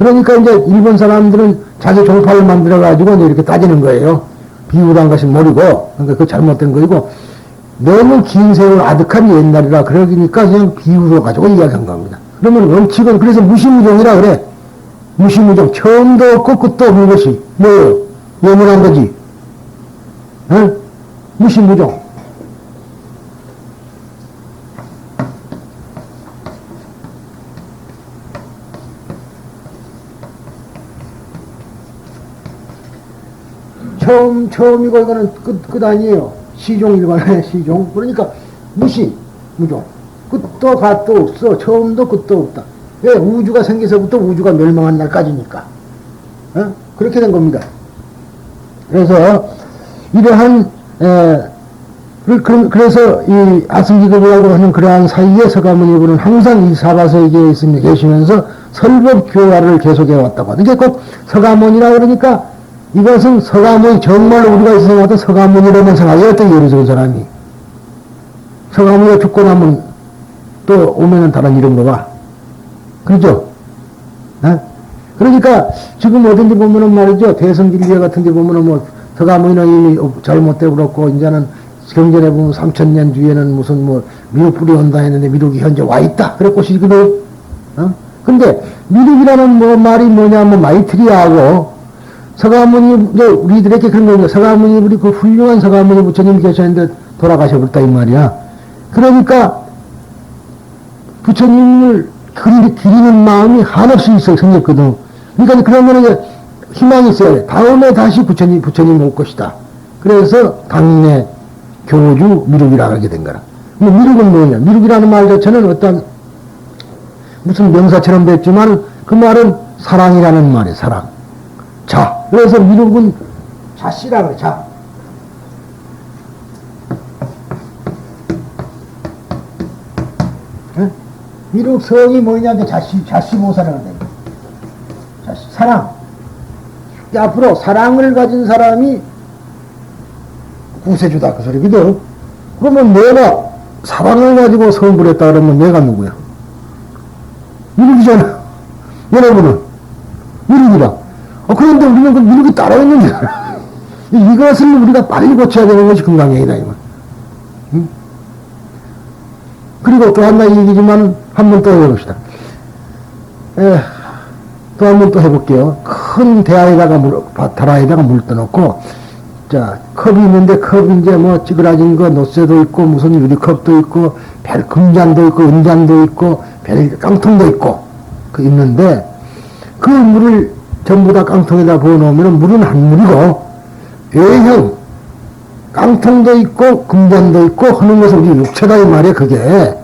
그러니까 이제 일본 사람들은 자기 종파를 만들어가지고 이렇게 따지는 거예요. 비유란 것이 모르고, 그러니까 그 잘못된 거이고, 너무 긴 세월 아득한 옛날이라 그러니까 그냥 비유로 가지고 이야기한 겁니다. 그러면 원칙은 그래서 무시무종이라 그래. 무시무종. 처음도 없고 끝도 없는 것이 뭐예요? 영원한 거지. 응? 무시무종. 처음이고 이거는 끝 아니에요. 시종 일반의 시종. 그러니까 무시, 무종. 끝도 갓도 없어. 처음도 끝도 없다. 왜? 우주가 생겨서부터 우주가 멸망한 날까지니까. 어? 그렇게 된 겁니다. 그래서 이러한 그래서 이 아승기급이라고 하는 그러한 사이에 서가모니부는 항상 이 사바세계에 계시면서 설법교화를 계속해 왔다고. 이게 꼭 서가모니라 그러니까 이것은 서가모니, 정말로 우리가 생각하던 서가모니라는 생각이 어떤 예를 들은 사람이. 서가모니가 죽고 나면 또 오면은 다른 이름으로 와. 그렇죠? 네? 그러니까 지금 어딘지 보면은 말이죠. 대성진리회 같은 데 보면은 뭐 서가모니는 이미 잘못되고 그렇고 이제는 경전에 보면 3000년 뒤에는 무슨 뭐 미륵불이 온다 했는데 미륵이 현재 와 있다. 그랬고 시기도. 근데 미륵이라는 뭐 말이 뭐냐면 마이트리하고 서가모니, 이제 우리들에게 그런 거예요. 서가모니, 우리 그 훌륭한 서가모니 부처님이 계셨는데 돌아가셔버렸다, 이 말이야. 그러니까 부처님을 기리는 마음이 한없이 생겼거든. 그러니까 그러면 이제 희망이 있어야 돼. 다음에 다시 부처님 올 것이다. 그래서 당인의 교주 미륵이라고 하게 된 거라. 뭐 미륵은 뭐냐? 미륵이라는 말 자체는 어떤 무슨 명사처럼 됐지만 그 말은 사랑이라는 말이에요, 사랑. 자. 그래서 미륵은 자씨라 그래, 자. 응? 미륵 성이 뭐냐면 자씨모사라고 그래. 자씨, 사랑. 앞으로 사랑을 가진 사람이 구세주다, 그 소리거든. 그러면 내가 사랑을 가지고 성불 했다 그러면 내가 누구야? 미륵이잖아. 여러분은. 미륵이라. 그런데 우리는 그 미륵이 따로 있는 거야. 이것을 우리가 빨리 고쳐야 되는 것이 건강행위다, 이 말. 응? 그리고 또 하나 얘기지만 한 번 또 해봅시다. 또 한 번 또 해볼게요. 큰 대야에다가 다라에다가 물 떠놓고, 자, 컵이 있는데 컵이 이제 뭐 찌그러진 거, 노쇠도 있고, 무슨 유리컵도 있고, 금잔도 있고, 은잔도 있고, 깡통도 있고, 그 있는데, 그 물을 전부 다 깡통에다 부어놓으면 물은 한 물이고, 외형, 깡통도 있고, 금잔도 있고, 하는 것은 우리 육체다, 이 말이야, 그게.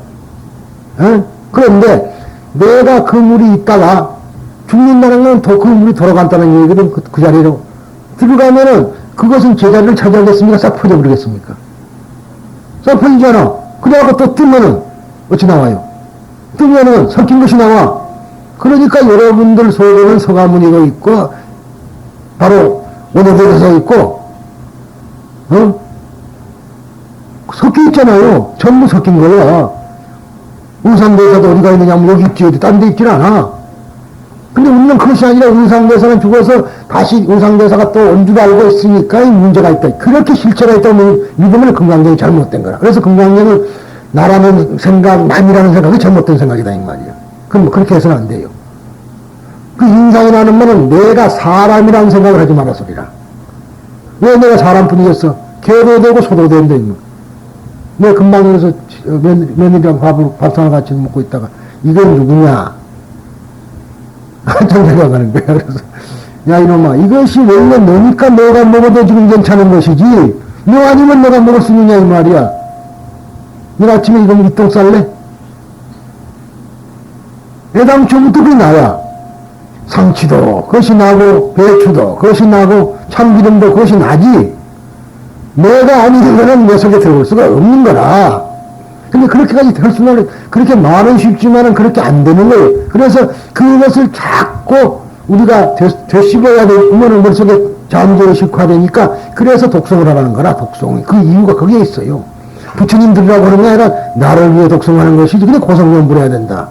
그런데, 내가 그 물이 있다가, 죽는다는 건 그 물이 돌아간다는 얘기거든, 그 자리로. 들어가면은, 그것은 제자리를 차지하겠습니까? 싹 퍼져버리겠습니까? 싹 퍼지잖아. 그래갖고 또 뜨면은, 어찌 나와요? 뜨면은 섞인 것이 나와. 그러니까 여러분들 속에는 서가모니가 있고, 바로 원효대사가 있고, 섞여 있잖아요. 전부 섞인 거야. 의상대사도 어디가 있느냐, 여기 있지, 어디 딴 데 있질 않아. 근데 우리는 그것이 아니라 의상대사는 죽어서 다시 의상대사가 또 온 줄 알고 있으니까 이 문제가 있다. 그렇게 실체가 있다면 믿으면 건강경이 잘못된 거라. 그래서 건강경은 나라는 생각, 남이라는 생각이 잘못된 생각이다, 이 말이야. 그럼 그렇게 해서는 안 돼요. 그 인상이라는 말은 내가 사람이라는 생각을 하지 마라 소리라. 왜 내가 사람뿐이겠어? 개도 되고 소도 되는데, 내 금방 그래서 며느리랑 밥상을 같이 먹고 있다가 이건 누구냐? 한참 생각하는 거야. 그래서 야 이놈아, 이것이 원래 너니까 너가 먹어도 지금 괜찮은 것이지 너 아니면 너가 먹을 수 있느냐 이 말이야. 너 아침에 이거 밑동 쌀래? 애당초부터 그게 나야. 상치도 그것이 나고 배추도 그것이 나고 참기름도 그것이 나지. 내가 아니는 거는 내 속에 들어올 수가 없는 거라. 근데 그렇게까지 될 수는, 그렇게 말은 쉽지만은 그렇게 안 되는 거예요. 그래서 그것을 자꾸 우리가 되씹어야 되면 머릿속에 잠재로 식화되니까 그래서 독송을 하라는 거라, 독송이. 그 이유가 거기에 있어요. 부처님들이라고 하는 게 아니라 나를 위해 독송하는 것이지. 근데 고성공부를 해야 된다.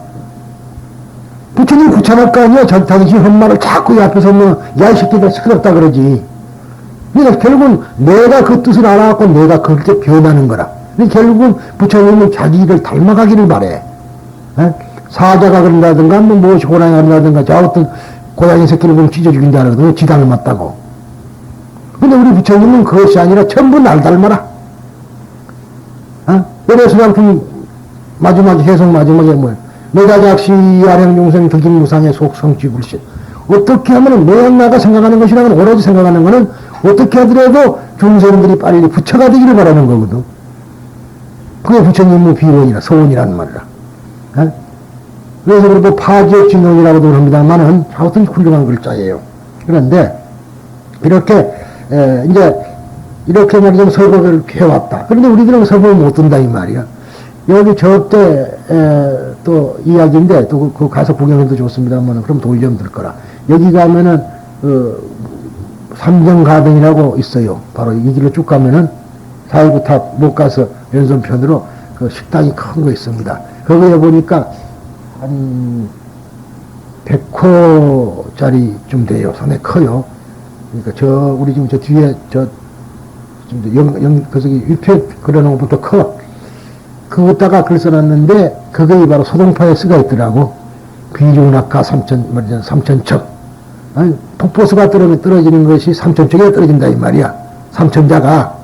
부처님 귀찮을 거 아니야. 당신 헛말을 자꾸 이 앞에서 뭐, 야, 이 새끼들 시끄럽다 그러지. 그러니까 결국은 내가 그 뜻을 알아갖고 내가 그렇게 변하는 거라. 그러니까 결국은 부처님은 자기를 닮아가기를 바래. 에? 사자가 그런다든가, 뭐 무엇이 고양이가 그런다든가, 저 어떤 고양이 새끼를 보면 찢어 죽인다 그러거든. 지 닮았다고. 근데 우리 부처님은 그것이 아니라 전부 날 닮아라. 열애수량품 마지막에 해석 마지막에 뭐예요? 내다작시 아량용생 득임무상의 속성취불신. 어떻게 하면 내가 생각하는 것이라면 오로지 생각하는 것은 어떻게 하더라도 중생들이 빨리 부처가 되기를 바라는 거거든. 그게 부처님의 비원이라 서원이라는 말이라. 에? 그래서 그래도 파지역진론이라고도 합니다만은 하여튼 훌륭한 글자예요. 그런데 이렇게 이제 이렇게 말이죠. 설법을 해왔다. 그런데 우리들은 설법을 못 든다 이 말이야. 여기 저때 또 이야기인데 또 그 가서 구경해도 좋습니다만 그럼 돈이 좀 들 거라. 여기 가면은 삼정가든이라고 있어요. 바로 이 길로 쭉 가면은 사이구탑 못 가서 왼손편으로 그 식당이 큰 거 있습니다. 거기에 보니까 한 100호짜리 좀 돼요. 상당히 커요. 그러니까 우리 지금 저 뒤에 그 저기 위패 그려놓은 것부터 커. 그것다가 글 써놨는데, 그게 바로 소동파에 쓰가 있더라고. 귀중낙하 삼천척. 아니, 폭포수가 떨어지는 것이 삼천척에 떨어진다, 이 말이야. 삼천자가.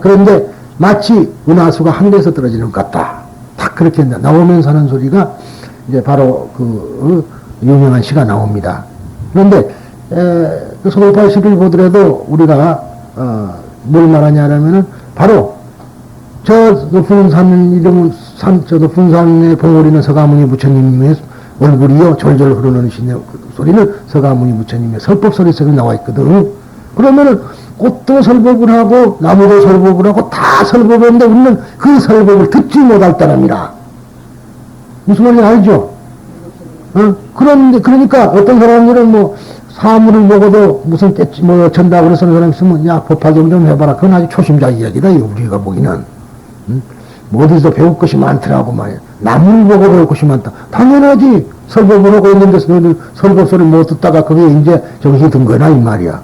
그런데 마치 은하수가 한 데서 떨어지는 것 같다. 딱 그렇게 나오면서 하는 소리가 이제 바로 유명한 시가 나옵니다. 그런데, 그 소동파의 시를 보더라도 우리가, 뭘 말하냐면은 바로 저 높은 산 이름은 저 높은 산에 봉오리는 서가모니 부처님의 얼굴이요 절절 흐르는 소리는 서가모니 부처님의 설법 소리 속에 나와 있거든. 그러면은 꽃도 설법을 하고 나무도 설법을 하고 다 설법하는데 우리는 그 설법을 듣지 못할 따름이라. 무슨 말인지 알죠? 그런데 그러니까 어떤 사람들은 뭐 사물을 먹어도 무슨 떼지 뭐 전다 그래서 사람 있으면 야 법화경 좀 해봐라. 그건 아주 초심자 이야기다. 우리가 보기는. 뭐 어디서 배울 것이 많더라고 말이야. 나무를 보고 배울 것이 많다. 당연하지. 설법을 하고 있는 데서 너희들 설법 소리 못 듣다가 그게 이제 정신이 든 거나 이 말이야.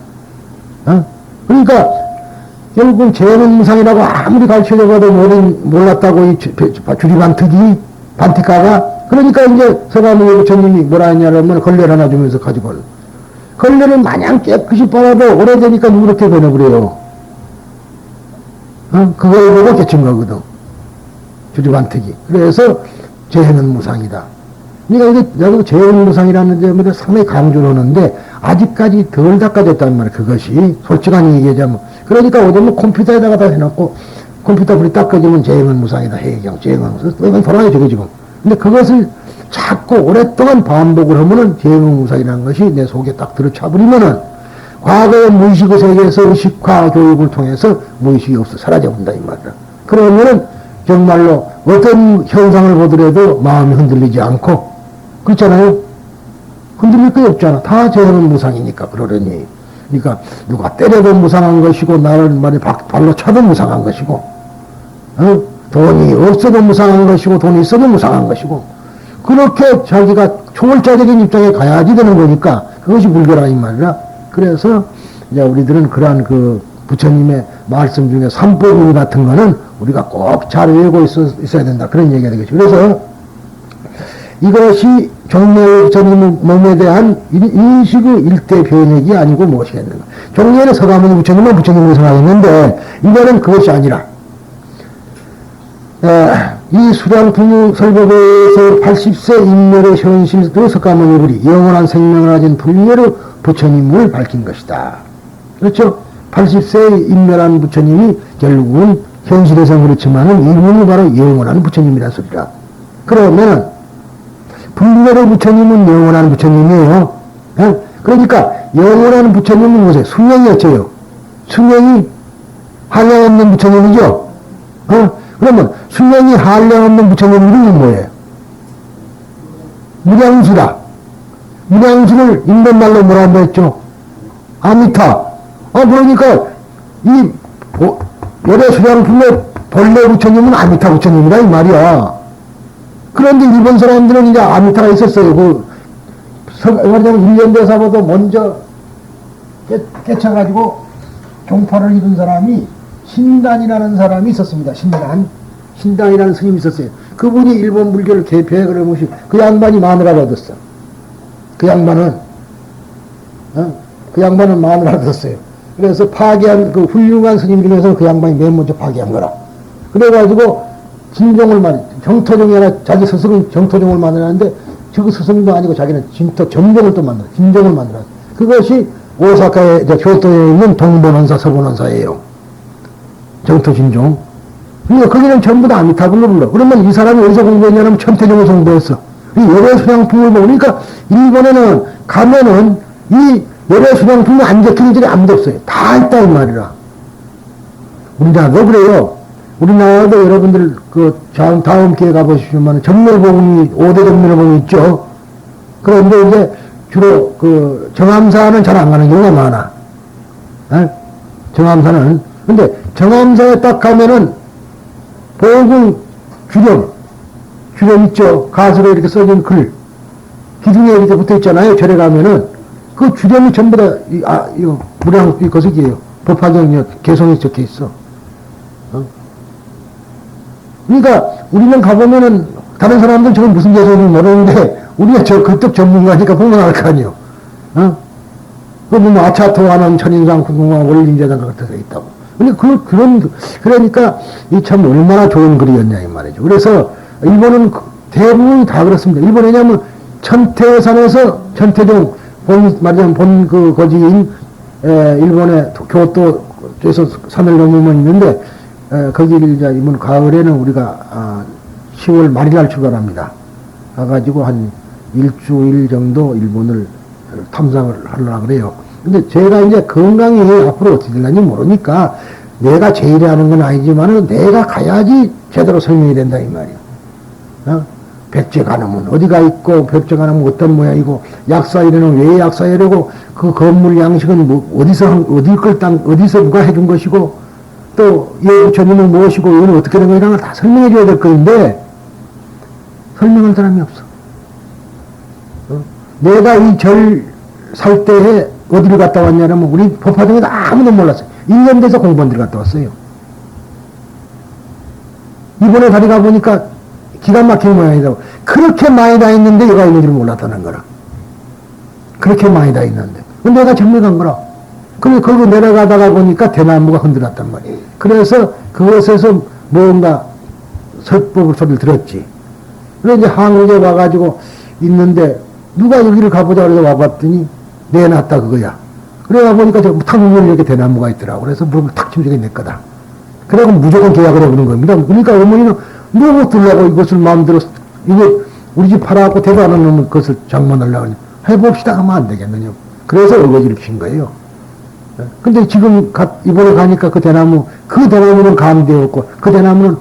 그러니까 결국은 재능무상이라고 아무리 가르쳐줘도 몰랐다고 이 주리반특이 반티가가 그러니까 이제 서가모니 부처님이 뭐라 했냐면 걸레를 하나 주면서 가지고 걸레를 마냥 깨끗이 빨아도 오래되니까 누렇게 변해버려요. 그걸 보고 깨친 거거든. 주리반특이. 그래서 재해는 무상이다. 그러니까 이게 내가 재해는 무상이라는 점에 상당히 강조를 하는데 아직까지 덜 닦아졌단 말이야. 그것이 솔직한 얘기하자면. 그러니까 오늘은 컴퓨터에다가 다 해놓고 컴퓨터 불이 닦아지면 재해는 무상이다. 해경 재해는 무상. 돌아가요 저게 지금. 근데 그것을 자꾸 오랫동안 반복을 하면은 재해는 무상이라는 것이 내 속에 딱 들어차버리면은 과거의 무의식의 세계에서 의식화 교육을 통해서 무의식이 없어 사라져본다 이 말이야. 그러면은 정말로 어떤 현상을 보더라도 마음이 흔들리지 않고 그렇잖아요. 흔들릴 게 없잖아. 다 재해는 무상이니까 그러려니. 그러니까 누가 때려도 무상한 것이고 나를 말이 발로 차도 무상한 것이고 돈이 없어도 무상한 것이고 돈이 있어도 무상한 것이고 그렇게 자기가 초월자적인 입장에 가야지 되는 거니까 그것이 불교라 이 말이야. 그래서 이제 우리들은 그러한 그 부처님의 말씀 중에 삼법인 같은 거는 우리가 꼭 잘 외우고 있어야 된다. 그런 얘기가 되겠죠. 그래서 이것이 종래의 부처님 몸에 대한 인식의 일대 변혁이 아니고 무엇이겠는가. 종래는 서가모니 부처님은 부처님으로 생각했는데 이거는 그것이 아니라 이 수량풍 설법에서 80세 인멸의 현실도 서가모니 불이 영원한 생명을 가진 불멸의 부처님을 밝힌 것이다. 그렇죠? 80세에 인멸한 부처님이 결국은 현실에서 그렇지만은 이분이 바로 영원한 부처님이란 소리라. 그러면 불멸의 부처님은 영원한 부처님이에요. 그러니까 영원한 부처님은 무엇이에요? 수명이었죠. 수명이 한량없는 부처님이죠. 그러면 수명이 한량없는 부처님 이름은 뭐예요? 무량수다. 무량수를 인간말로 뭐라고 했죠? 아미타. 그러니까 이 열애수량품의 본래 부처님은 아미타 부처님이라 이 말이야. 그런데 일본 사람들은 이제 아미타가 있었어요. 말하자면 1년 대사보다 먼저 깨쳐가지고 종파를 이룬 사람이 신단이라는 사람이 있었습니다. 신단이라는 스님이 있었어요. 그분이 일본 물교를 개표해 그러면서 그 양반이 마누라를 얻었어. 그 양반은 마누라를 얻었어요. 그래서 파괴한 그 훌륭한 스님 중에서 그 양반이 맨 먼저 파괴한 거라. 그래가지고 진종을 정토종이라 자기 스승은 정토종을 만들었는데 저 스승도 아니고 자기는 정종을 또 만들어. 진종을 만들었어. 그것이 오사카의 교토에 있는 동본원사 서본원사예요. 정토진종. 그러니까 거기는 전부 다 아미타불로 불러. 그러면 이 사람이 어디서 공부했냐면 천태종에서 공부했어. 이 열애수양품을 보니까 일본에는 가면은 이 열애수양품이 안 적힌 들이 아무도 없어요. 다 있다 이 말이라. 우리나라도 그래요. 우리나라도 여러분들 다음 기회에 가보시면 정멸봉이 5대 정멸봉이 있죠. 그런데 이제 주로 정암사는 잘 안 가는 경우가 많아. 정암사는. 근데 정암사에 딱 가면은 보금 주령 있죠. 가수로 이렇게 써진 글. 기둥에 이렇게 붙어 있잖아요. 절에 가면은 그 주령이 전부 다 이거 무량 거석이에요. 법화경 개성이 적혀 있어. 그러니까 우리는 가보면은 다른 사람들은 저건 무슨 개성인지 모르는데 우리가 그쪽 전문가니까 보면 알 거 아니에요. 아차토하는 천인상 궁공왕 원린재단 같은 데 있다고. 그러니까 이 참 얼마나 좋은 글이었냐 이 말이죠. 그래서 일본은 대부분이 다 그렇습니다. 일본 왜냐면 천태산에서 천태종 말하자면 거지인 일본의 교토에서 산을 넘으면 있는데 거기를 이제 이번 가을에는 우리가 10월 말일날 출발합니다. 가가지고 한 일주일 정도 일본을 탐상을 하려고 그래요. 근데 제가 이제 건강이 앞으로 어떻게 될는지 모르니까 내가 제일 하는 건 아니지만은 내가 가야지 제대로 설명이 된다 이 말이야. 백제관음은 어디가 있고 백제관음은 어떤 모양이고 약사이래는 왜 약사이래고 그 건물 양식은 어디서 누가 해준 것이고 또 예부처님은 무엇이고 이건 어떻게 된 거이라는 걸 다 설명해 줘야 될 건데 설명할 사람이 없어. 내가 이 절 살 때에 어디를 갔다 왔냐면 우리 법화동에도 아무도 몰랐어요. 1년 돼서 공무원들이 갔다 왔어요. 이번에 다리 가보니까 기가 막힌 모양이라고. 그렇게 많이 다 있는데 얘가 있는 줄 몰랐다는 거라. 그렇게 많이 다 있는데. 근데 내가 정밀 간 거라. 그래서 거기 내려가다가 보니까 대나무가 흔들었단 말이에요. 그래서 그것에서 뭔가 설법을 소리를 들었지. 그래서 이제 한국에 와가지고 있는데 누가 여기를 가보자 그래서 와봤더니 내놨다 그거야. 그래가 보니까 탁 물면 이렇게 대나무가 있더라고. 그래서 물을 탁 치면 저게 내 거다. 그래고 무조건 계약을 해보는 겁니다. 그러니까 어머니는 너무 들라고 이것을 마음대로 이거 우리 집 팔아갖고 대도 안 하는 것을 장만하려고 해봅시다 하면 안 되겠느냐. 그래서 얼거지를 핀 거예요. 근데 지금 이번에 가니까 그 대나무는 감되었고 그 대나무는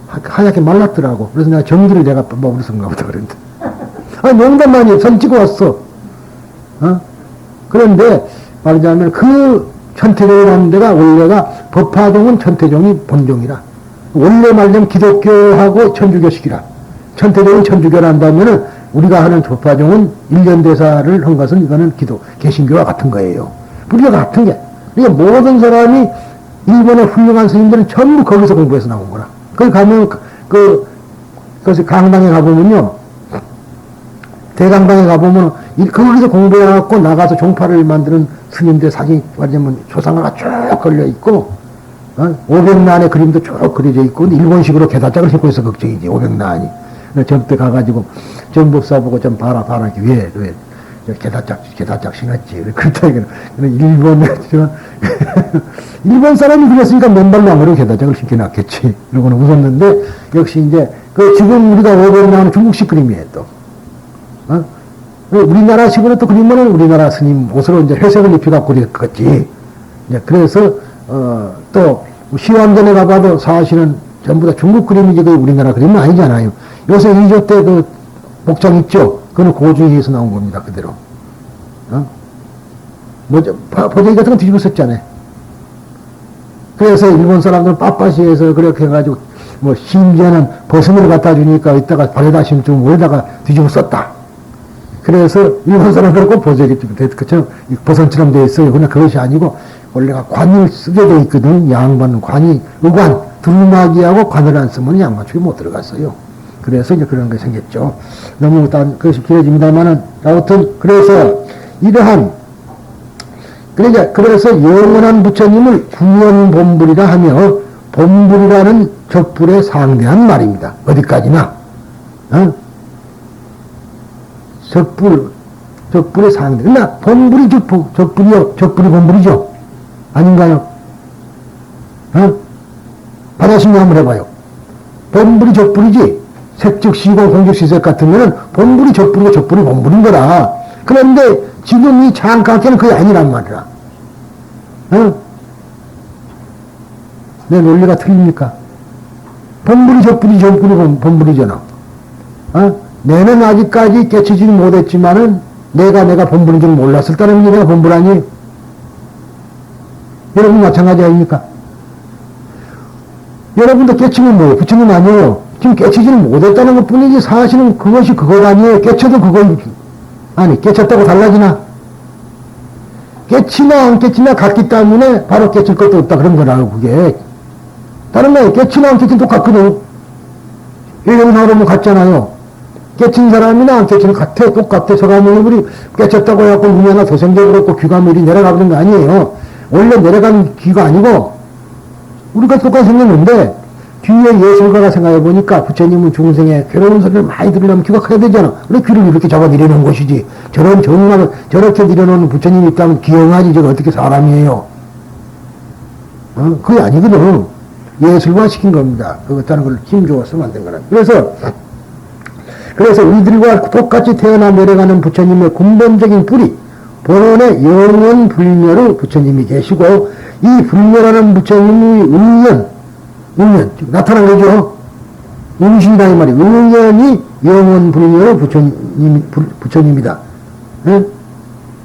하얗게 말랐더라고. 그래서 내가 전기를 내가 먹으랬은가 보다 그랬는데. 농담만이 선 찍어 왔어. 그런데 말하자면 그 천태종이라는 데가 원래가 법화종은 천태종이 본종이라. 원래 말하자면 기독교하고 천주교식이라. 천태종은 천주교를 한다면은 우리가 하는 법화종은 일련대사를 한 것은 이거는 개신교와 같은 거예요. 우리가 같은 게. 그러니까 모든 사람이 일본의 훌륭한 스님들은 전부 거기서 공부해서 나온 거라. 거기 가면 그것이 강당에 가보면요. 대강당에 가보면 거기서 공부해갖고 나가서 종파를 만드는 스님들 사진이 말하자면 조상화가 쭉 걸려있고 500난의 그림도 쭉 그려져 있고 일본식으로 게다짝을 싣고 있어 걱정이지 500난이. 저때 가가지고 정법사 보고 좀 봐라 이렇게 왜 게다짝 신었지. 그렇다 일본 사람이 그랬으니까 맨발로 안 그러고 게다짝을 신겨놨겠지. 이러고는 웃었는데 역시 이제 지금 우리가 500난은 중국식 그림이에요 또. 우리나라식으로 또 그리면은 우리나라 스님 옷으로 이제 회색을 입혀갖고 그랬겠지. 그래서, 또, 시황전에 가봐도 사실은 전부 다 중국 그림이지 그 우리나라 그림은 아니잖아요. 요새 2조 때 복장 있죠? 그거는 고주에서 나온 겁니다, 그대로. 보자기 같은 건 뒤집어 썼잖아요. 그래서 일본 사람들은 빳빳이해서 그렇게 해가지고, 심지어는 버스을 갖다 주니까 이따가 발에다 심으면 올다가 뒤집어 썼다. 그래서 일본 사람들은 꼭 보석이 그쵸? 보선처럼 되어 있어요. 그러나 그것이 아니고 원래가 관을 쓰게 되어 있거든. 양반, 관이, 의관, 두루마기하고 관을 안 쓰면 양맞추기 못 들어갔어요. 그래서 이제 그런 게 생겼죠. 너무 그것이 길어집니다만은, 아무튼, 그래서 이러한, 그러니까, 그래서 영원한 부처님을 구원본불이라 하며, 본불이라는 적불에 상대한 말입니다. 어디까지나. 어? 적불의 상대. 그러나 본불이 적불이 본불이죠. 아닌가요? 어? 받아심리 한번 해봐요. 본불이 적불이지. 색즉시고 공적시색 같으면은 본불이 적불이고 적불이 본불인 거라. 그런데 지금 이 잠깐께는 그게 아니란 말이야. 어? 내 논리가 틀립니까? 본불이 적불이 적불이 본불이잖아. 어? 내는 아직까지 깨치지는 못했지만은 내가 본불인 줄 몰랐을 때는 내가 본불 아니에요? 여러분 마찬가지 아닙니까? 여러분도 깨치면 뭐예요? 부처님 아니에요? 지금 깨치지는 못했다는 것 뿐이지 사실은 그것이 그거가 아니에요. 깨쳐도 그거 아니 깨쳤다고 달라지나? 깨치나 안 깨치나 같기 때문에 바로 깨칠 것도 없다 그런 거라고 그게. 다른 거예요. 깨치나 안 깨치나 똑같거든. 일용사로 같잖아요. 깨친 사람이나 안 깨치는 같아. 똑같아. 서가모니불이 깨쳤다고 해갖고 눈이 하나 더 생겨버렸고 귀가 미리 내려가버린 거 아니에요. 원래 내려간 귀가 아니고 우리가 똑같이 생겼는데 뒤에 예술가가 생각해보니까 부처님은 중생의 괴로운 소리를 많이 들으려면 귀가 커야 되잖아. 그래 귀를 이렇게 잡아 내려놓은 것이지. 저런 정말 저렇게 내려놓는 부처님이 있다면 기형하지 저거 어떻게 사람이에요. 그게 아니거든. 예술화 시킨 겁니다. 그렇다는 걸 힘줘서 만든 거라. 그래서 우리들과 똑같이 태어나 내려가는 부처님의 근본적인 뿌리, 본원의 영원 불멸의 부처님이 계시고, 이 불멸하는 부처님의 응연, 나타난 거죠. 응신이다, 이 말이에요. 응연이 영원 불멸의 부처님이다. 예?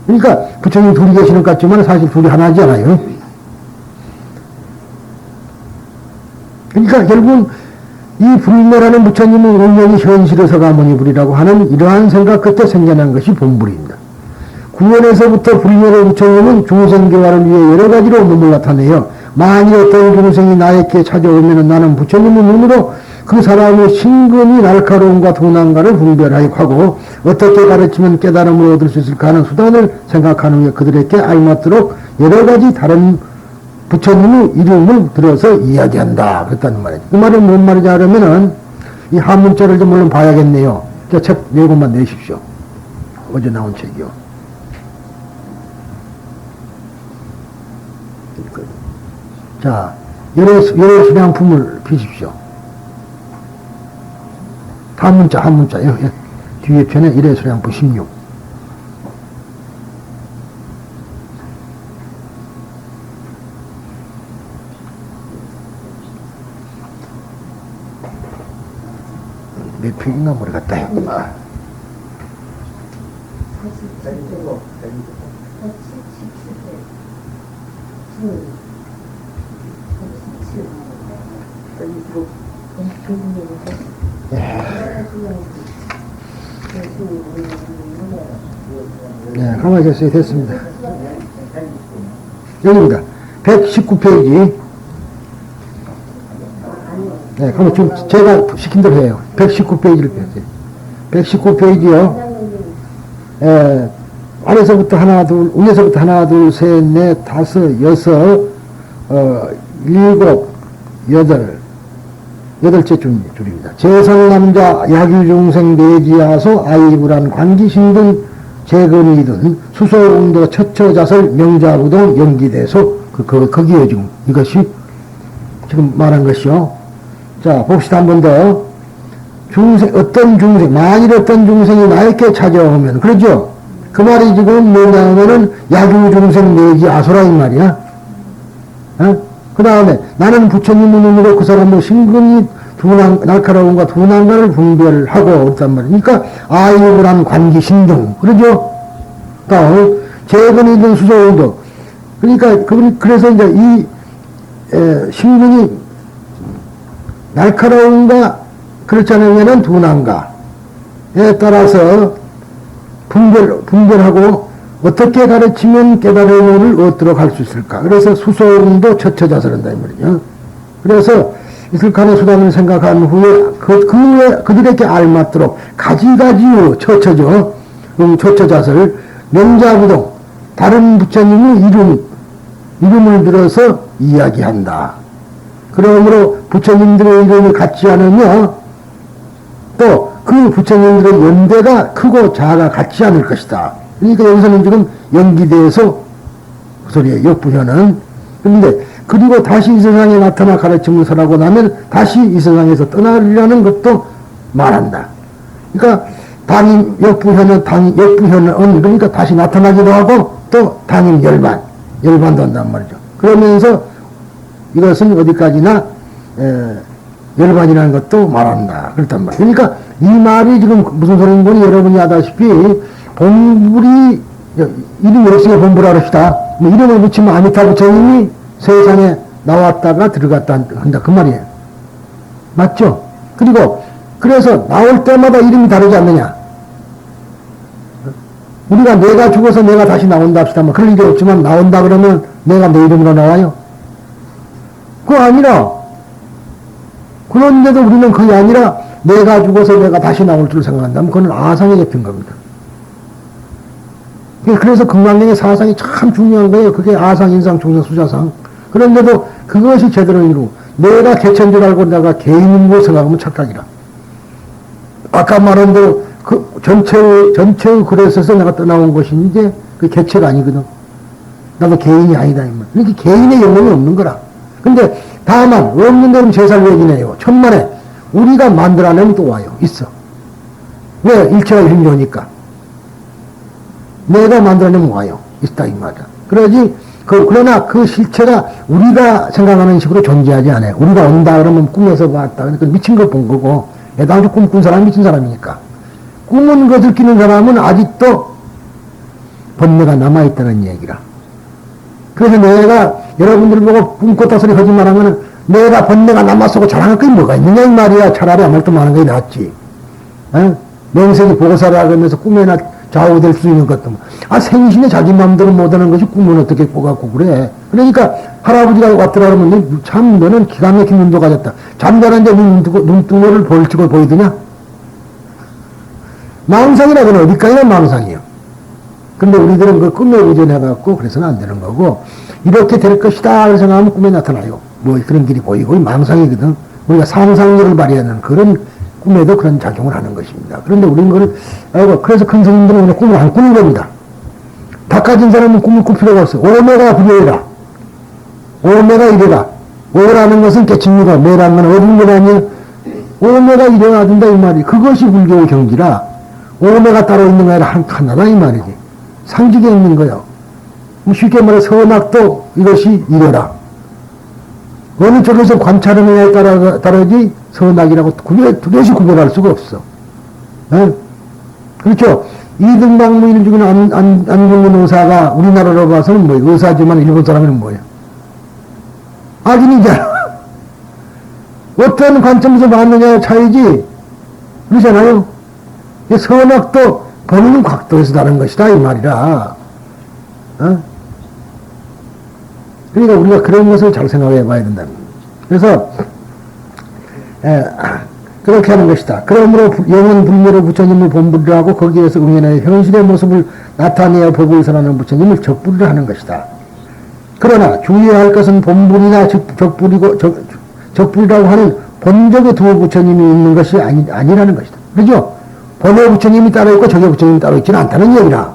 그러니까, 부처님 둘이 계시는 것 같지만 사실 둘이 하나잖아요. 그러니까 결국은 이 불멸하는 부처님은 응연이 현실의 서가모니불이라고 하는 이러한 생각 끝에 생겨난 것이 본불입니다. 구원에서부터 불멸의 부처님은 중생교화를 위해 여러 가지로 몸을 나타내요. 만일 어떤 중생이 나에게 찾아오면 나는 부처님의 눈으로 그 사람의 신금이 날카로움과 도난과를 분별하여 하고 어떻게 가르치면 깨달음을 얻을 수 있을까 하는 수단을 생각하는 후에 그들에게 알맞도록 여러 가지 다른 부처님의 이름을 들어서 이야기한다. 그랬다는 말이죠. 그 말은 뭔 말이냐 하면은 이 한문자를 좀 물론 봐야겠네요. 책 4권만 내십시오. 어제 나온 책이요. 자, 열애수량품을 피십시오. 한문자요. 뒤에 편에 열애수량품 16. 몇 평인가 모르겠다. 네, 가만히 계세요. 됐습니다. 여기입니다. 119페이지. 네, 그럼 지금 제가 시킨 대로 해요. 119페이지를 펴세요. 119페이지요. 아래서부터 하나, 둘, 위에서부터 하나, 둘, 셋, 넷, 다섯, 여섯, 일곱, 여덟째 줄입니다. 재성남자, 야규중생, 내지하소, 아이불안, 관기신등, 재근이든, 수소응도, 처처자설, 명자부동, 연기대소, 거기에 지금 이것이 지금 말한 것이요. 자, 봅시다. 한 번 더. 만일 어떤 중생이 나에게 찾아오면, 그러죠? 그 말이 지금 뭐냐면은, 야규중생 내지 아소라, 이 말이야. 그 다음에, 나는 부처님의 눈으로 그 사람의 신근이 날카로움과 둔한가를 분별하고, 그랬단 말이야. 그러니까, 아이불안 관기신등. 그러죠? 다음, 재근이든 수소운도. 그러니까, 그래서 이제 이, 신근이 날카로움과 그렇지 않으면은 둔한가에 따라서 분별하고 어떻게 가르치면 깨달음을 얻도록 할 수 있을까. 그래서 수소음도 처처자설한다 이 말이죠. 그래서 이슬칸의 수단을 생각한 후에 그들에게 알맞도록 가지가지로 처처죠. 처처자설 명자부동 다른 부처님의 이름을 들어서 이야기한다. 그러므로 부처님들의 이름을 갖지 않으며 또 그 부처님들의 연대가 크고 자가 같지 않을 것이다. 그러니까 여기서는 지금 연기대에서 그 소리예요. 역부현은. 그런데 그리고 다시 이 세상에 나타나 가르침을 설하고 나면 다시 이 세상에서 떠나리라는 것도 말한다. 그러니까 역부현은 그러니까 다시 나타나기도 하고 또 당임 열반도 한단 말이죠. 그러면서 이것은 어디까지나 열반이라는 것도 말한다. 그렇단 말이에요. 그러니까 이 말이 지금 무슨 소리인지 여러분이 아다시피 본불이 이름이 없으니까 본불이라 합시다. 뭐 이름을 붙이면 아미타 부처님이 세상에 나왔다가 들어갔다 한다 그 말이에요. 맞죠? 그리고 그래서 나올 때마다 이름이 다르지 않느냐. 우리가 내가 죽어서 내가 다시 나온다 합시다. 뭐 그럴 일이 없지만 나온다 그러면 내가 내 이름으로 나와요? 그거 아니라 그런데도 우리는 그게 아니라 내가 죽어서 내가 다시 나올 줄 생각한다면 그건 아상에 겹친 겁니다. 그래서 금강경의 사상이 참 중요한 거예요. 그게 아상, 인상, 중상, 수자상. 그런데도 그것이 제대로 이루고 내가 개체인 줄 알고 내가 개인인 거 생각하면 착각이라. 아까 말한 대로 그 전체의 글에 있어서 내가 떠나온 것이 이제 그 개체가 아니거든. 나도 개인이 아니다. 이렇게 개인의 영혼이 없는 거라. 근데 다만 없는 데는 제살 얘기네요. 천만에 우리가 만들어내면 또 와요. 있어. 왜? 일체가 힘겨우니까. 내가 만들어내면 와요. 있다 이 말이야. 그러지 그러나 그 실체가 우리가 생각하는 식으로 존재하지 않아요. 우리가 온다 그러면 꿈에서 봤다. 그러니까 미친 걸 본 거고 애당초 꿈꾼 사람이 미친 사람이니까. 꿈은 것을 끼는 사람은 아직도 번뇌가 남아있다는 얘기라. 그래서 내가 여러분들 보고 꿈꿨다 소리 거짓말하면 내가 번뇌가 남았고 자랑할 게 뭐가 있느냐 이 말이야. 차라리 아무 말도 많은 게 낫지. 명색이 보고사라 그러면서 꿈에나 좌우될 수 있는 것도 생신에 자기 마음대로 못하는 것이 꿈은 어떻게 꿔갖고 그래. 그러니까 할아버지가 왔더라 그러면 참 너는 기가 막힌 눈도 가졌다. 잠자는데 눈두모를 벌치고 보이더냐. 망상이라고는 어디까지나 망상이에요. 근데 우리들은 그 꿈에 의존해갖고 그래서는 안 되는 거고 이렇게 될 것이다 그래서 생각하면 꿈에 나타나요. 뭐 그런 길이 보이고 망상이거든. 우리가 상상력을 발휘하는 그런 꿈에도 그런 작용을 하는 것입니다. 그런데 우리는 그걸 그래서 큰 스님들은 그냥 꿈을 안 꾸는 겁니다. 다 가진 사람은 꿈을 꿀 필요가 없어. 오메가 불효이라. 오메가 이래라. 오라는 것은 개칭이고 매라는 건 어딘 건 아니에요. 오메가 일어나준다 이 말이. 그것이 불교의 경지라. 오메가 따로 있는 거 아니라 하나다 이 말이지. 상직에 있는 거요. 쉽게 말해 선악도 이것이 이래라. 어느 쪽에서 관찰하느냐에 따르지 선악이라고 두려시 구별할 수가 없어. 에? 그렇죠. 이등방무인을 죽인 안중근 의사가 우리나라로 봐서는 뭐예요? 의사지만 일본 사람은 뭐예요? 악인이잖아. 어떤 관점에서 봤느냐의 차이지. 그러잖아요. 선악도 보는 각도에서 다른 것이다 이 말이라. 그러니까 우리가 그런 것을 잘 생각해 봐야 된다. 그래서 그렇게 하는 것이다. 그러므로 영원 불멸의 부처님을 본불이라 하고 거기에서 응연하여 현실의 모습을 나타내어 법을 선하는 부처님을 적불을 하는 것이다. 그러나 주의해야 할 것은 본불이나 적불이라고 하는 본적의 두 부처님이 있는 것이 아니라는 것이다. 그죠? 본의 부처님이 따로 있고 적의 부처님이 따로 있지는 않다는 얘기라.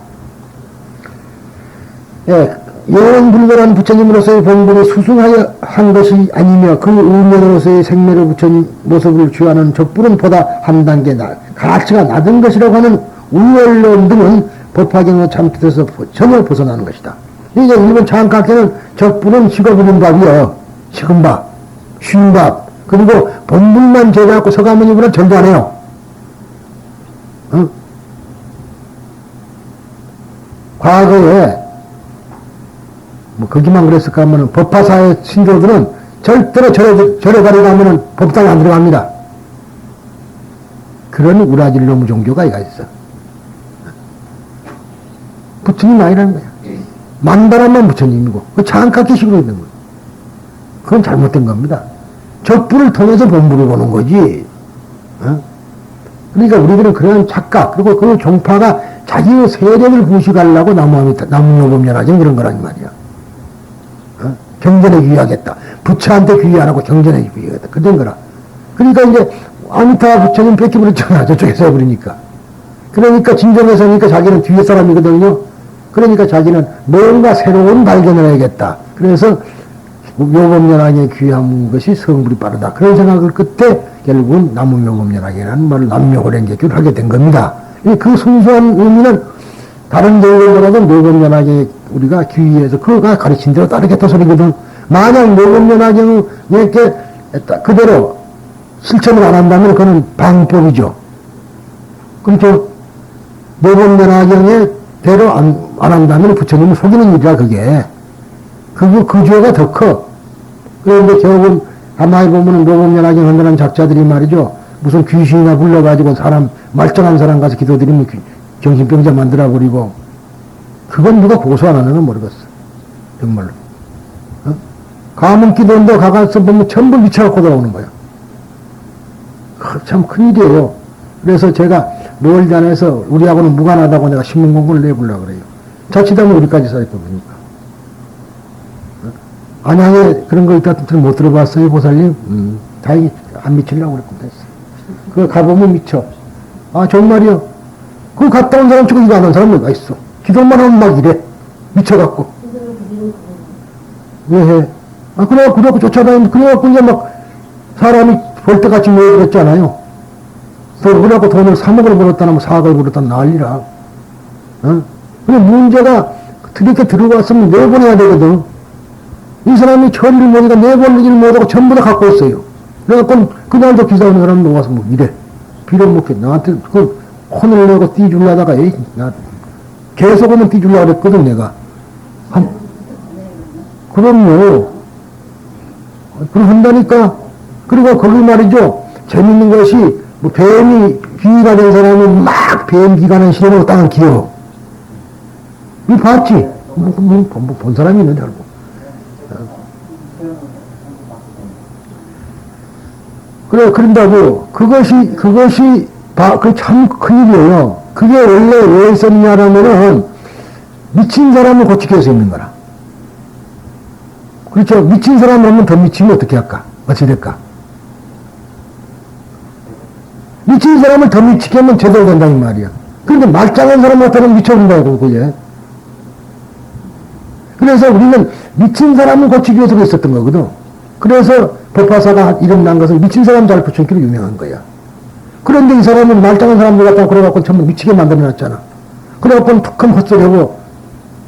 영원불멸한 부처님으로서의 본분을 수승하여 한 것이 아니며 그 의면으로서의 생멸의 부처님 모습을 취하는 적불은 보다 한 단계 가치가 낮은 것이라고 하는 우월론 등은 법화경의 참뜻에서 전혀 벗어나는 것이다. 이제 일본 창각에는 적불은 식어버린 밥이요. 식은 밥, 쉬운 밥, 그리고 본분만 제대하고 서가모니보다 전도 안 해요. 과거에 뭐 거기만 그랬을까 하면은 법화사의 신도들은 절대로 절에 가려고 하면은 법당에 안 들어갑니다. 그런 우라질 놈 종교가 있어. 부처님 아니라는 거야. 만다란만 부처님이고, 그 장각기식으로 있는 거야. 그건 잘못된 겁니다. 적부를 통해서 본부를 보는 거지. 어? 그러니까 우리들은 그런 착각, 그리고 그 종파가 자기의 세력을 부식하려고 나무요법연화경 그런 거란 말이야. 어? 경전에 귀의하겠다. 부처한테 귀의 안 하고 경전에 귀의하겠다. 그런 거라. 그러니까 이제 아미타 부처님 뺏겨버렸잖아. 저쪽에서 해버리니까. 그러니까 진정해서 하니까 자기는 뒤에 사람이거든요. 그러니까 자기는 뭔가 새로운 발견을 해야겠다. 그래서 묘법연화경에 귀한 것이 성불이 빠르다. 그런 생각을 끝에 결국은 나무묘법연화경이라는 말을 남묘호랭개교를 하게 된 겁니다. 그 순수한 의미는 다른 경우보다도 묘법연화경에 우리가 귀의해서 그가 가르친 대로 따르겠다 소리거든. 만약 묘법연화경에 이렇게 그대로 실천을 안 한다면 그건 방법이죠. 그렇죠? 묘법연화경에 대로 안 한다면 부처님을 속이는 일이라 그게. 그 죄가 더 커. 그런데 결국은 가만히 보면 묘법연화경 한다는 작자들이 말이죠. 무슨 귀신이나 불러가지고 사람, 말짱한 사람 가서 기도드리면 정신병자 만들어버리고. 그건 누가 고소 안 하는 건 모르겠어. 정말로. 어? 가문 기도인데 가서 보면 전부 미쳐갖고 돌아오는 거야. 참 큰일이에요. 그래서 제가 멀지 않아서 우리하고는 무관하다고 내가 신문 공부를 내보려고 그래요. 자칫하면 우리까지 쌓일 거니까. 안양에 그런 거 있다든 못 들어봤어요, 보살님? 다행히 안 미치려고 그랬거든, 됐어. 그거 가보면 미쳐. 아, 정말이요. 그거 갔다 온 사람 치고 이거 안 한 사람 누가 있어. 기도만 하면 막 이래. 미쳐갖고. 왜 해? 아, 그래갖고 쫓아다니면, 그래갖고 이제 막 사람이 벌떼같이 모여들었잖아요. 그래갖고 돈을 3억을 벌었다나 뭐 4억을 벌었다나 난리라. 어? 근데 문제가 이렇게 들어왔으면 내보내야 되거든. 이 사람이 처리를 못하니까 내보내지를 못하고 전부 다 갖고 있어요. 그래갖고 그날도 기사 오는 사람 와서 뭐 이래. 빌어먹게 나한테 그 혼을 내고 띠주려다가 에이, 나 계속 오면 띠주려고 그랬거든 내가. 그럼요. 그럼 한다니까. 그리고 거기 말이죠. 재밌는 것이 뭐 뱀이 귀가 된 사람은 막 뱀 귀가는 실험으로 땅을 기어. 이 봤지? 본 사람이 있는데 알고. 그래, 그런다고, 그것이 참 큰일이에요. 그게 원래 왜 있었냐라면은, 미친 사람을 고치기 위해서 있는 거라. 그렇죠? 미친 사람 오면 더 미치면 어떻게 할까? 어찌 될까? 미친 사람을 더 미치게 하면 제대로 된다는 말이야. 그런데 말짱한 사람 같아는 미쳐버린다고, 그게. 그래서 우리는 미친 사람을 고치기 위해서 있었던 거거든. 그래서 법화사가 이름 난 것은 미친 사람 잘 붙여기로 유명한 거야. 그런데 이 사람은 말짱한 사람들 같다고 그래갖고 전부 미치게 만들어놨잖아. 그래갖고 툭하면 헛소리하고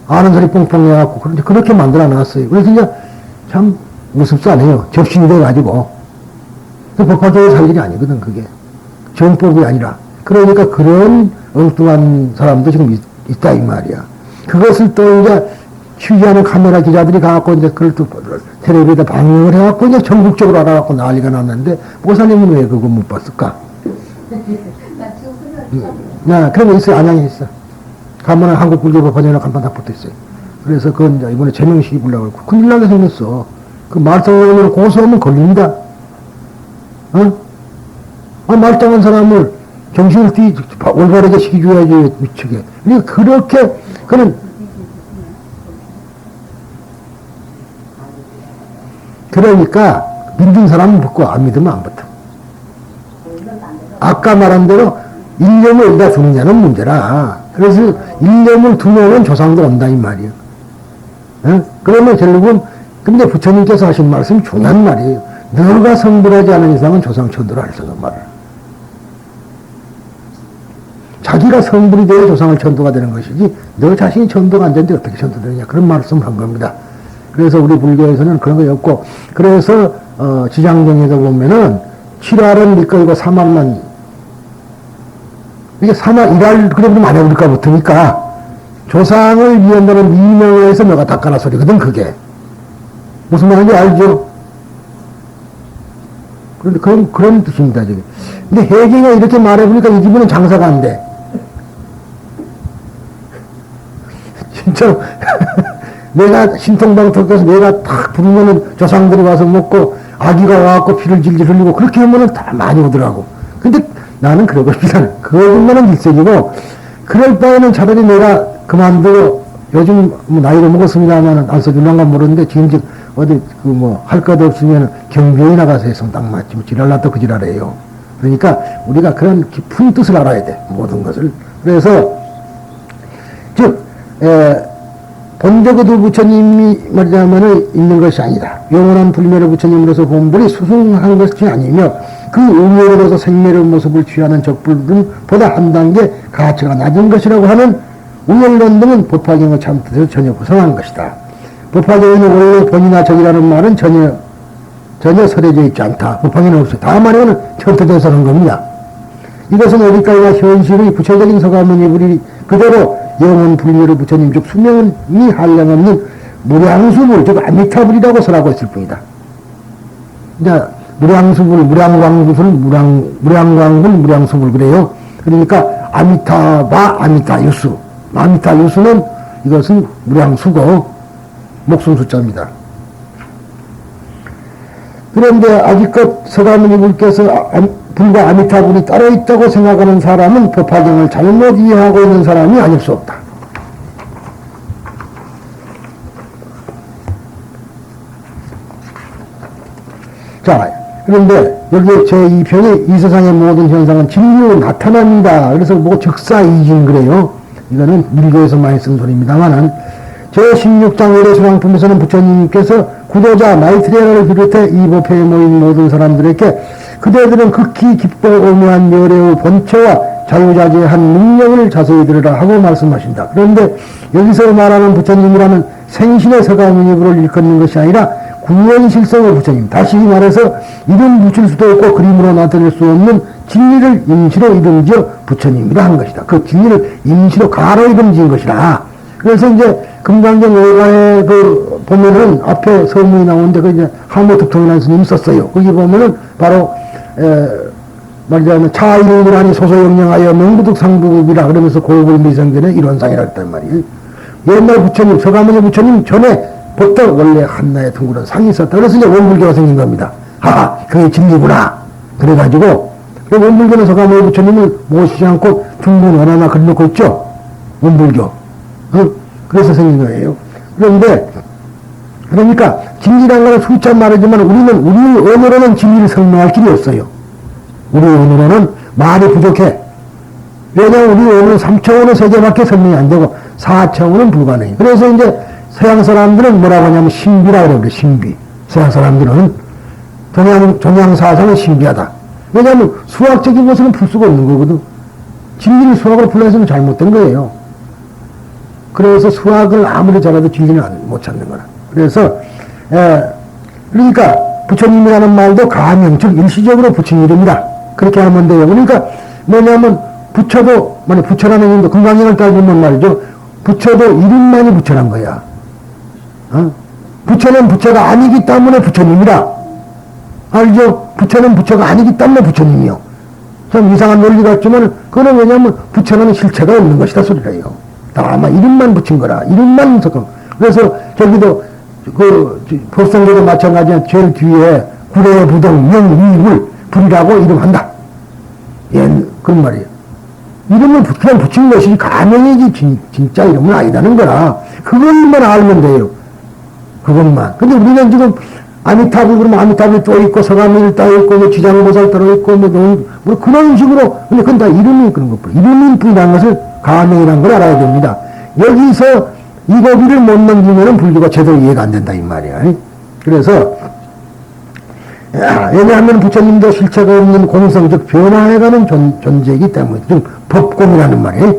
아는 소리 뽕뽕 해갖고 그렇게 만들어놨어요. 그래서 이제 참 우습지않아요. 접신이 돼가지고. 법화도에 살 일이 아니거든 그게. 정법이 아니라. 그러니까 그런 엉뚱한 사람도 지금 있다 이 말이야. 그것을 또 이제 취재하는 카메라 기자들이 가갖고 이제 그걸 또 텔레비에다 방영을 해갖고 이제 전국적으로 알아갖고 난리가 났는데 보살님은 왜 그거 못 봤을까? 그런 거 있어요. 안양에 있어. 가면은 한국불교법화전이나 간판 다 붙어 있어요. 그래서 그건 이제 이번에 제명식이 보려고 그러고 큰일 나게 생겼어. 그 말썽을 고소하면 걸립니다. 어? 아, 말짱한 사람을 정신을 올바르게 시켜줘야지 미치게. 그러니까 그렇게 그러니까 믿는 사람은 붙고 안 믿으면 안 붙어. 아까 말한 대로 일념을 어디다 두느냐는 문제라. 그래서 일념을 두면은 조상도 온다 이 말이에요. 어? 그러면 결국은 근데 부처님께서 하신 말씀이 중요한 말이에요. 너가 성불하지 않은 이상은 조상 천도를 할 수가 말을. 자기가 성불이 되어 조상을 천도가 되는 것이지 너 자신이 천도가 안 되는데 어떻게 천도되느냐 그런 말씀을 한 겁니다. 그래서 우리 불교에서는 그런 거 없고 그래서 지장경에도 보면은 7할은 니꺼이고 3할만 이게 3할 1할 그러면 안 해볼까 붙으니까 조상을 위한다는 미명을 해서 너가 닦아라 소리거든 그게. 무슨 말인지 알죠? 그런데 그런 뜻입니다 저게. 근데 해계가 이렇게 말해보니까 이 기분은 장사가 안 돼. 진짜 내가 신통방통해서 내가 탁 부르면은 조상들이 와서 먹고 아기가 와갖고 피를 질질 흘리고 그렇게 하면은 다 많이 오더라고. 근데 나는 그러고 싶지는 그것만은 일색이고 그럴 바에는 차라리 내가 그만두고 요즘 뭐 나이를 먹었습니다만 안 써줄란가 모르는데 지금 어디 그 뭐 할 것 없으면 경비에 나가서 해서 딱 맞지 뭐 지랄라도 그 지랄이에요. 그러니까 우리가 그런 깊은 뜻을 알아야 돼 모든 것을. 그래서 즉 본적어도 부처님이 말하자면 있는 것이 아니다. 영원한 불멸의 부처님으로서 본불이 수승한 것이 아니며 그 우멸로서 생멸의 모습을 취하는 적불은 보다 한 단계 가치가 낮은 것이라고 하는 우열론 등은 법화경의 참뜻에서 전혀 벗어난 것이다. 법화경에는 원래 본이나 적이라는 말은 전혀 설해져 있지 않다. 법화경에는 없어요. 다만 이거는 천태돼서 한 겁니다. 이것은 어디까지나 현실의 구체적인 서가모니 불이 그대로 영원 불멸의 부처님 즉 수명이 한량없는 무량수불 즉 아미타불이라고 설하고 있을 뿐이다. 이제 무량수불, 무량광불, 무량수불 그래요. 그러니까 아미타바, 아미타유수. 아미타유수는 이것은 무량수고 목숨 숫자입니다. 그런데 아직껏 서가모니 불께서 불과 아미타불이 따로 있다고 생각하는 사람은 법화경을 잘못 이해하고 있는 사람이 아닐 수 없다. 자, 그런데 여기 제2편에 이 세상의 모든 현상은 진리로 나타납니다. 그래서 뭐 즉사이진 그래요. 이거는 밀교에서 많이 쓴 소리입니다만은 제16장 의례수강품에서는 부처님께서 구도자 마이트레야를 비롯해 이 법회에 모인 모든 사람들에게 그대들은 극히 깊고 오묘한 멸의 본체와 자유자재한 능력을 자세히 들으라 하고 말씀하신다. 그런데 여기서 말하는 부처님이라는 생신의 서가모니불을 일컫는 것이 아니라 구원실성의 부처님, 다시 말해서 이름 붙일 수도 없고 그림으로 나타낼 수 없는 진리를 임시로 이름지어 부처님이라 한 것이다. 그 진리를 임시로 가로 이름지은 것이라. 그래서 이제 금강경 5가에 그 보면은 앞에 서문이 나오는데 그 이제 하모특통이라는 스님이 썼어요. 거기 보면은 바로 말하자면 차이름이라니 소소영령하여 명부득상부급이라 그러면서 고불 미성전의 이론상이라 했단 말이에요. 옛날 부처님, 서가모니 부처님 전에부터 원래 한나의 둥그런 상이 있었다. 그래서 이제 원불교가 생긴 겁니다. 그게 진리구나. 그래가지고 원불교는 서가모니 부처님을 모시지 않고 둥근 원하나 그려놓고 있죠. 원불교. 그래서 생긴 거예요. 그런데 그러니까 진리란 거는 숫자 말이지만 우리 언어로는 진리를 설명할 길이 없어요. 우리 언어로는 말이 부족해. 왜냐하면 우리 언어는 3차원의 세계밖에 설명이 안 되고 4차원은 불가능해. 그래서 이제 서양 사람들은 뭐라고 하냐면 신비라고 그래요. 신비. 서양 사람들은 동양 사상은 신비하다. 왜냐하면 수학적인 것은 풀 수가 없는 거거든. 진리를 수학으로 풀려서는 잘못된 거예요. 그래서 수학을 아무리 잘해도 진리는 못 찾는 거라. 그래서 그러니까 부처님이라는 말도 가명 즉 일시적으로 붙인 이름이다. 그렇게 하면 돼요. 그러니까 뭐냐면 부처도 부처라는 이름도 금강경을 따지면 말이죠. 부처도 이름만이 부처란 거야. 부처는 부처가 아니기 때문에 부처님이라. 알죠? 부처는 부처가 아니기 때문에 부처님이요. 좀 이상한 논리 같지만 그거는 왜냐면 부처는 실체가 없는 것이다 소리래요. 다만 이름만 붙인 거라. 이름만 섞어. 그래서 저기도 그 법성계도 마찬가지야. 제일 뒤에 구례부동 명위불 불이라고 이름한다. 그런 말이에요. 이름을 그냥 붙인 것이 가명이지 진짜 이름은 아니다는 거라. 그것만 알면 돼요. 그것만. 근데 우리는 지금 아미타불 그러면 아미타불이 또 있고 서가모니 따 있고 뭐 지장보살 따로 있고 뭐 그런 식으로. 근데 그건 다 이름이 그런 것뿐. 이름인 뿐이라는 것을 가명이라는 걸 알아야 됩니다. 여기서 이 고비를 못 넘기면은 불교가 제대로 이해가 안 된다 이 말이야. 그래서 왜냐하면 부처님도 실체가 없는 공성 즉 변화해가는 존재이기 때문이다. 즉 법공이라는 말이에요.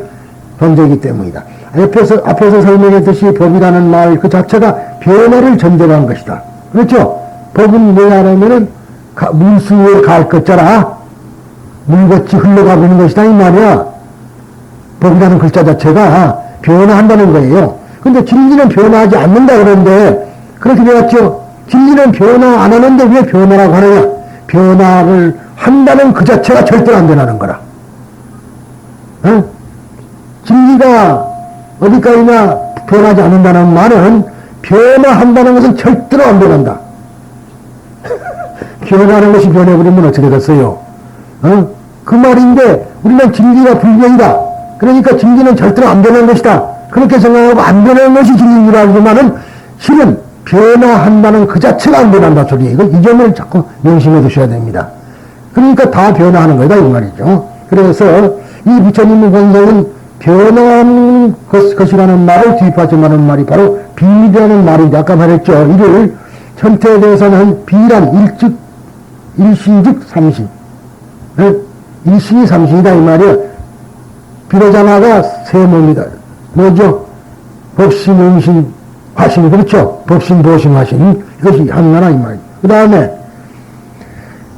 존재이기 때문이다. 앞에서 설명했듯이 법이라는 말 그 자체가 변화를 전제한 것이다. 그렇죠? 법은 뭐냐면은 물수에 갈 것자라 물같이 흘러가고 있는 것이다 이 말이야. 법이라는 글자 자체가 변화한다는 거예요. 근데 진리는 변화하지 않는다 그러는데 그렇게 되었죠. 진리는 변화 안 하는데 왜 변화라고 하느냐? 변화를 한다는 그 자체가 절대로 안 변하는 거라. 진리가 어디까지나 변하지 않는다는 말은 변화한다는 것은 절대로 안 변한다. 변하는 것이 변해버리면 어떻게 됐어요? 그 말인데 우리는 진리가 불변이다. 그러니까 진리는 절대로 안 변하는 것이다. 그렇게 생각하고 안 변하는 것이 진리인 줄 알지만은 실은 변화한다는 그 자체가 안 변한다 소리예요. 이 점을 자꾸 명심해 두셔야 됩니다. 그러니까 다 변화하는 거다 이 말이죠. 그래서 이 부처님의 본성은 변화하는 것이라는 말을 뒤받침하는 말이 바로 비밀이라는 말인데 아까 말했죠. 이를 천태에 대해서는 비란 일신즉 삼신. 일신이 삼신이다 이 말이야. 비로자나가 세 몸이다. 뭐죠? 법신, 응신, 화신. 그렇죠? 법신, 보신, 화신. 이것이 하나라 이 말이야. 그 다음에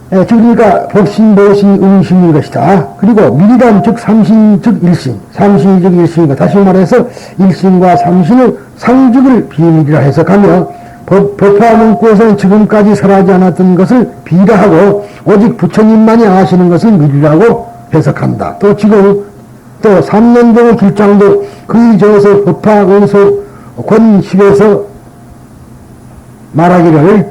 그러니까 법신, 보신, 응신인 것이다. 그리고 미리단 즉 삼신 즉 일신. 삼신이 즉 일신이다. 다시 말해서 일신과 삼신의 상즉을 비밀이라 해석하며 법화 문구에서는 지금까지 설하지 않았던 것을 비라하고 오직 부처님만이 아시는 것을 미리라고 해석한다. 또 지금 또 3년경의 길장도 그의 저에서 법화 원소 권10에서 말하기를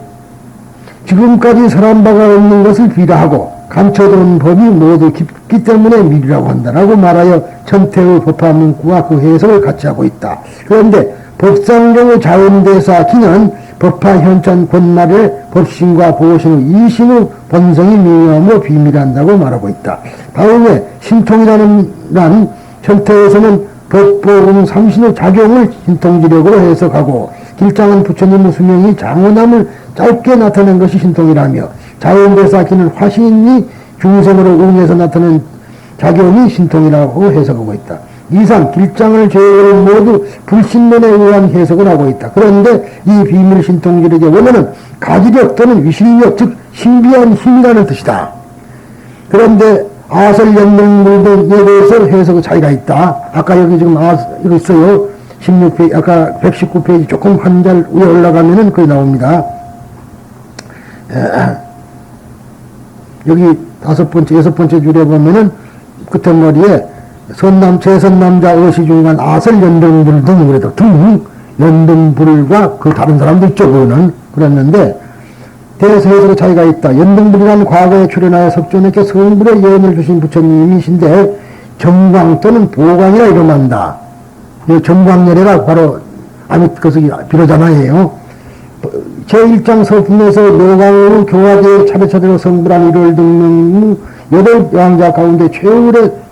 지금까지 설한 바가 없는 것을 비라하고 감춰둔 법이 모두 깊기 때문에 미리라고 한다라고 말하여 천태의 법화 문구와 그 해석을 같이 하고 있다. 그런데 법상경의 자원대사 기는 법화 현천 권날의 법신과 보신의 이신의 본성이 미묘하며 비밀한다고 말하고 있다. 다음에 신통이라는 천태에서는 법보응 삼신의 작용을 신통지력으로 해석하고 길장은 부처님의 수명이 장원함을 짧게 나타낸 것이 신통이라며 자원대사 기는 화신이 중생으로 응해서 나타낸 작용이 신통이라고 해석하고 있다. 이상 길장을 제외하는 모두 불신론에 의한 해석을 하고 있다. 그런데 이 비밀 신통지력의 원어는 가지력 또는 위실력 즉 신비한 힘이라는 뜻이다. 그런데 아설연맹물 등에 대해서 해석의 차이가 있다. 아까 여기 지금 여기 있어요. 16페이지 아까 119페이지 조금 한 잘 위에 올라가면은 거기 나옵니다. 여기 여섯 번째 줄에 보면은 끝에 머리에 제선남자 어시 중간 아설 연등불 등 그래도 등 연등불과 그 다른 사람도 있죠. 그거는 그랬는데 대해석의 차이가 있다. 연등불이라는 과거에 출연하여 석존에게 성불의 예언을 주신 부처님이신데 정광 또는 보광이라 이름한다. 정광열애가 바로 아미트거석이 비로자나예요. 제1장 서품에서 노광으로 교화대에 차례차례로 성불한 1월 등명 8왕자 가운데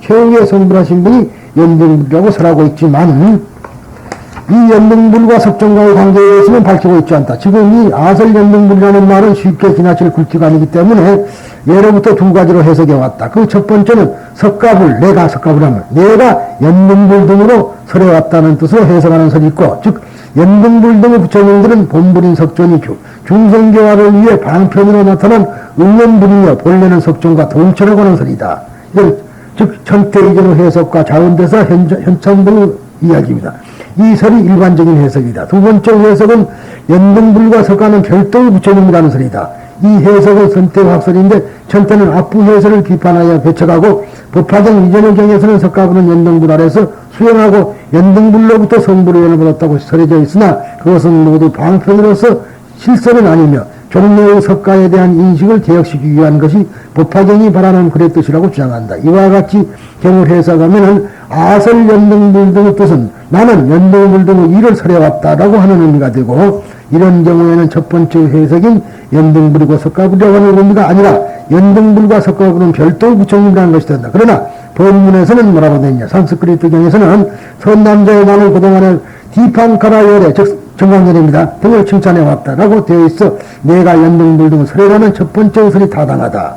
최후의 성불하신 분이 연등불이라고 설하고 있지만 이 연등불과 석정과의 관계에 대해서는 밝히고 있지 않다. 지금 이 아설 연등불이라는 말은 쉽게 지나칠 굵기가 아니기 때문에 예로부터 두 가지로 해석해 왔다. 그 첫 번째는 석가불, 내가 석가불하면 내가 연등불 등으로 설해 왔다는 뜻으로 해석하는 설이 있고, 즉 연등불 등의 부처님들은 본불인 석존이 중생교화를 위해 방편으로 나타난 응연불이며 본래는 석존과 동처라고 하는 설이다. 이건 즉 천태 이전의 해석과 자원대사 현천 등의 이야기입니다. 이 설이 일반적인 해석이다. 두 번째 해석은 연등불과 석가는 별도의 부처님이라는 설이다. 이 해석은 선택학설인데 천태는 앞부 해설을 비판하여 배척하고 법화경 이전의 경에서는 석가부는 연등불 아래서 수행하고 연등불로부터 성불의 연을 받았다고 설해져 있으나 그것은 모두 방편으로서 실설은 아니며 종래의 석가에 대한 인식을 개혁시키기 위한 것이 법화경이 바라는 그의 뜻이라고 주장한다. 이와 같이 경을 해석하면은 아설 연등불 등의 뜻은 나는 연등불 등의 일을 설해왔다라고 하는 의미가 되고, 이런 경우에는 첫 번째 해석인 연등불이고 석가불이라고 하는 의미가 아니라 연등불과 석가불은 별도의 부처님이라는 것이 된다. 그러나 본문에서는 뭐라고 되냐? 산스크리트 경에서는 선남자의 나는 그동안에 디판카라 열애 즉 정광열입니다 등을 칭찬해 왔다라고 되어 있어 내가 연등불 등을 설해라는 첫 번째 설이 타당하다.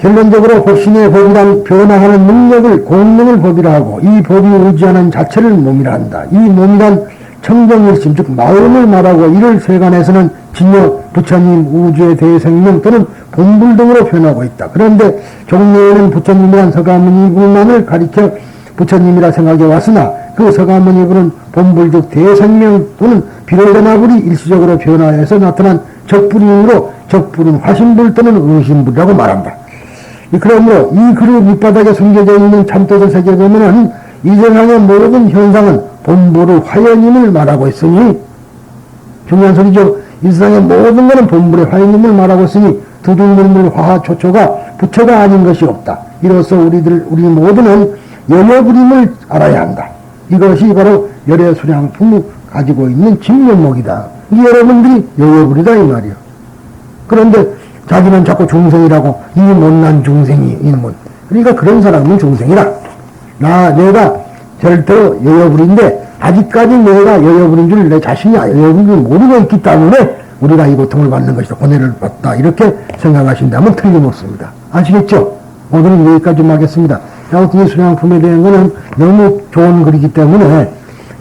결론적으로 법신의 법이란 변화하는 능력을 공능을 법이라 하고 이 법이 의지하는 자체를 몸이라 한다. 이 몸이란 청정일심 즉 마음을 말하고 이를 세간에서는 진여, 부처님, 우주의 대생명 또는 본불 등으로 표현하고 있다. 그런데 종래에는 부처님이란 서가모니불만을 가리켜 부처님이라 생각해 왔으나 그 서가모니불은 본불 즉 대생명 또는 비로자나불이 일시적으로 변화해서 나타난 적불이므로 적불은 화신불 또는 응신불이라고 말한다. 그러므로 이 그릇 밑바닥에 숨겨져 있는 참뜻을 새겨보면은 이 세상의 모든 현상은 본보를 화연임을 말하고 있으니, 중요한 소리죠. 이 세상의 모든 것은 본불의 화연임을 말하고 있으니 두둥물물 화화초초가 부처가 아닌 것이 없다. 이로써 우리 모두는 여여부림을 알아야 한다. 이것이 바로 열애수량품이 가지고 있는 진면목이다. 이 여러분들이 여여부리다 이 말이요. 그런데 자기는 자꾸 중생이라고, 이 못난 중생이 이놈은. 그러니까 그런 사람은 중생이라. 내가 절대로 여여부리인데 아직까지 내가 여여부린 줄 내 자신이 여여부린 줄 모르고 있기 때문에 우리가 이 고통을 받는 것이다. 고뇌를 받다. 이렇게 생각하신다면 틀림없습니다. 아시겠죠? 오늘은 여기까지 좀 하겠습니다. 아무튼 이 수량품에 대한 것은 너무 좋은 글이기 때문에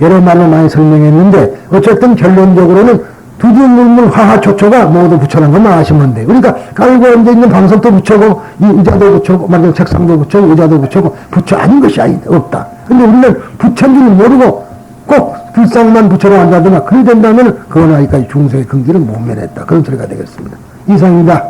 여러 말로 많이 설명했는데 어쨌든 결론적으로는 두두물물 화화초초가 모두 부처라는 것만 아시면 돼요. 그러니까 깔고 앉아있는 방석도 부처고 이 의자도 부처고 만약 책상도 부처고 의자도 부처고 부처 아닌 것이 없다. 근데 우리는 부처인 줄 모르고 꼭 불상만 부처로 앉아두나 그리 된다면 그건 아직까지 중생의 근기를 못 면했다. 그런 소리가 되겠습니다. 이상입니다.